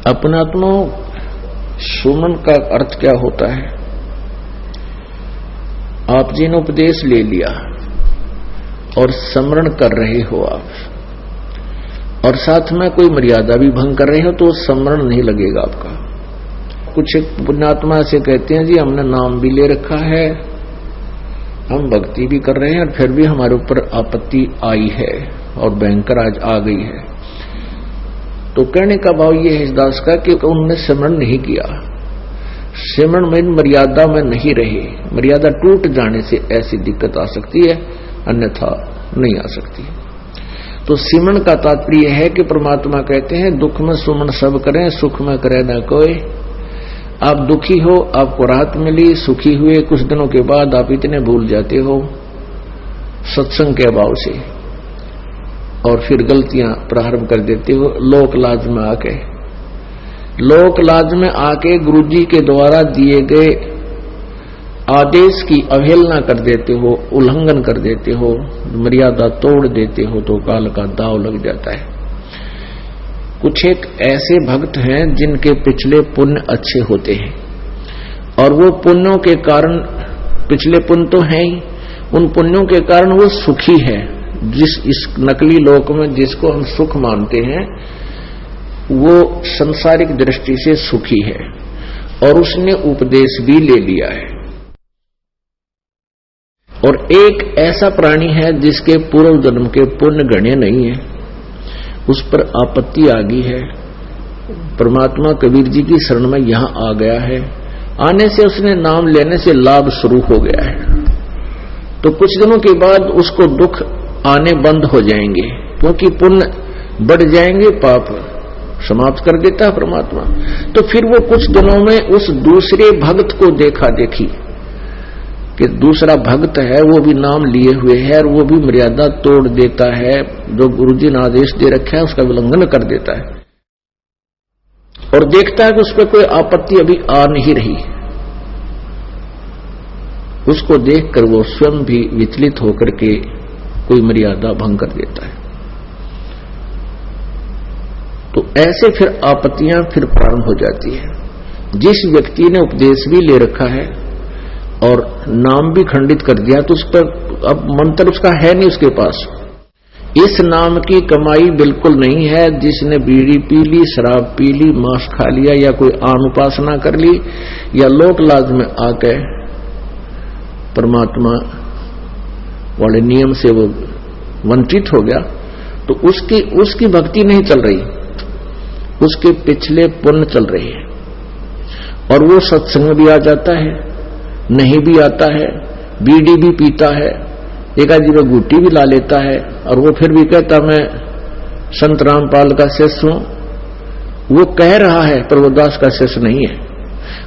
अपनात्मा सुमन का अर्थ क्या होता है? आप जी ने उपदेश ले लिया और स्मरण कर रहे हो आप, और साथ में कोई मर्यादा भी भंग कर रहे हो तो स्मरण नहीं लगेगा आपका। कुछ पुण्यात्मा से कहते हैं जी हमने नाम भी ले रखा है, हम भक्ति भी कर रहे हैं, और फिर भी हमारे ऊपर आपत्ति आई है और भयंकर आज आ गई है। तो कहने का भाव ये है इस दास का कि उन्होंने स्मरण नहीं किया, स्मरण में मर्यादा में नहीं रहे। मर्यादा टूट जाने से ऐसी दिक्कत आ सकती है, अन्यथा नहीं आ सकती। तो सिमरण का तात्पर्य है कि परमात्मा कहते हैं दुख में सुमन सब करें, सुख में करे न कोई। आप दुखी हो, आपको राहत मिली, सुखी हुए, कुछ दिनों के बाद आप इतने भूल जाते हो सत्संग के अभाव से, और फिर गलतियां प्रारंभ कर देते हो। लोक लाज में आके, लोक लाज में आके गुरुजी के द्वारा दिए गए आदेश की अवहेलना कर देते हो, उल्लंघन कर देते हो, मर्यादा तोड़ देते हो, तो काल का दाव लग जाता है। कुछ एक ऐसे भक्त हैं जिनके पिछले पुण्य अच्छे होते हैं, और वो पुण्यों के कारण, पिछले पुण्य तो हैं ही, उन पुण्यों के कारण वो सुखी है। जिस इस नकली लोक में जिसको हम सुख मानते हैं वो संसारिक दृष्टि से सुखी है, और उसने उपदेश भी ले लिया है। और एक ऐसा प्राणी है जिसके पूर्व जन्म के पुण्य गण्य नहीं है, उस पर आपत्ति आ गई है। परमात्मा कबीर जी की शरण में यहां आ गया है, आने से उसने नाम लेने से लाभ शुरू हो गया है। तो कुछ दिनों के बाद उसको दुख आने बंद हो जाएंगे, क्योंकि पुण्य बढ़ जाएंगे, पाप समाप्त कर देता है परमात्मा। तो फिर वो कुछ दिनों में उस दूसरे भक्त को देखा देखी कि दूसरा भक्त है, वो भी नाम लिए हुए है, और वो भी मर्यादा तोड़ देता है, जो गुरुजी ने आदेश दे रखा है उसका उल्लंघन कर देता है, और देखता है कि उस पर कोई आपत्ति अभी आ नहीं रही। उसको देखकर वो स्वयं भी विचलित होकर के कोई मर्यादा भंग कर देता है। तो ऐसे फिर आपत्तियां फिर प्रारंभ हो जाती है। जिस व्यक्ति ने उपदेश भी ले रखा है और नाम भी खंडित कर दिया, तो उस पर अब मंत्र उसका है नहीं उसके पास। इस नाम की कमाई बिल्कुल नहीं है। जिसने बीड़ी पी ली, शराब पी ली, मांस खा लिया, या कोई आन उपासना कर ली, या लोक लाज में आके परमात्मा वाले नियम से वो वंचित हो गया, तो उसकी भक्ति नहीं चल रही, उसके पिछले पुण्य चल रहे हैं। और वो सत्संग भी आ जाता है, नहीं भी आता है, बीड़ी भी पीता है, एक आदमी में गुट्टी भी ला लेता है, और वो फिर भी कहता मैं संत रामपाल का शिष्य हूं। वो कह रहा है पर वो दास का शिष्य नहीं है।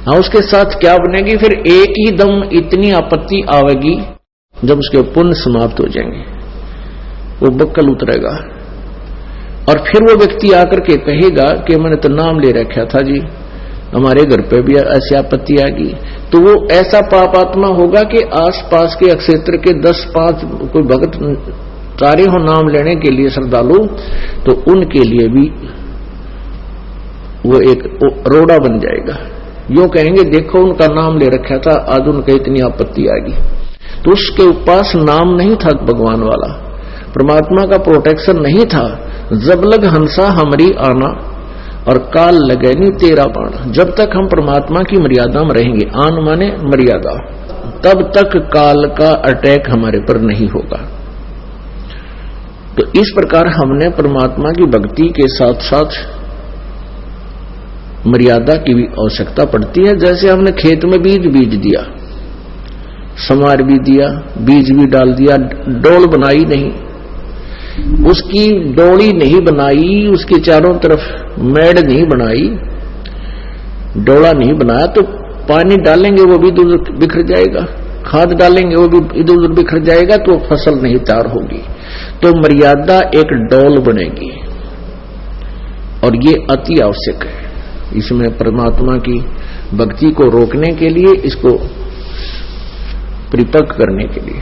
हाँ, उसके साथ क्या बनेगी? फिर एक ही दम इतनी आपत्ति आवेगी जब उसके पुण्य समाप्त हो जाएंगे, वो बक्कल उतरेगा, और फिर वो व्यक्ति आकर के कहेगा कि मैंने तो नाम ले रखा था जी, हमारे घर पे भी ऐसी आपत्ति आ गई। तो वो ऐसा पापात्मा होगा कि आसपास के क्षेत्र के 10-5 कोई भक्त तारे हो नाम लेने के लिए श्रद्धालु, तो उनके लिए भी वो एक रोड़ा बन जाएगा। यो कहेंगे देखो उनका नाम ले रखा था, आज उनका इतनी आपत्ति आ गई। तो उसके पास नाम नहीं था भगवान वाला, परमात्मा का प्रोटेक्शन नहीं था। जब लग हंसा हमरी आना, और काल लगे नहीं तेरा बाण। जब तक हम परमात्मा की मर्यादा में रहेंगे, आन माने मर्यादा, तब तक काल का अटैक हमारे पर नहीं होगा। तो इस प्रकार हमने परमात्मा की भक्ति के साथ साथ मर्यादा की भी आवश्यकता पड़ती है। जैसे हमने खेत में बीज दिया, समार भी दिया, बीज भी डाल दिया, डोल बनाई नहीं, उसकी डोली नहीं बनाई, उसके चारों तरफ मेड़ नहीं बनाई, डोला नहीं बनाया, तो पानी डालेंगे वो भी इधर उधर बिखर जाएगा, खाद डालेंगे वो भी इधर उधर बिखर जाएगा, तो फसल नहीं तैयार होगी। तो मर्यादा एक डोल बनेगी, और ये अति आवश्यक है इसमें परमात्मा की भक्ति को रोकने के लिए, इसको परिपक्व करने के लिए।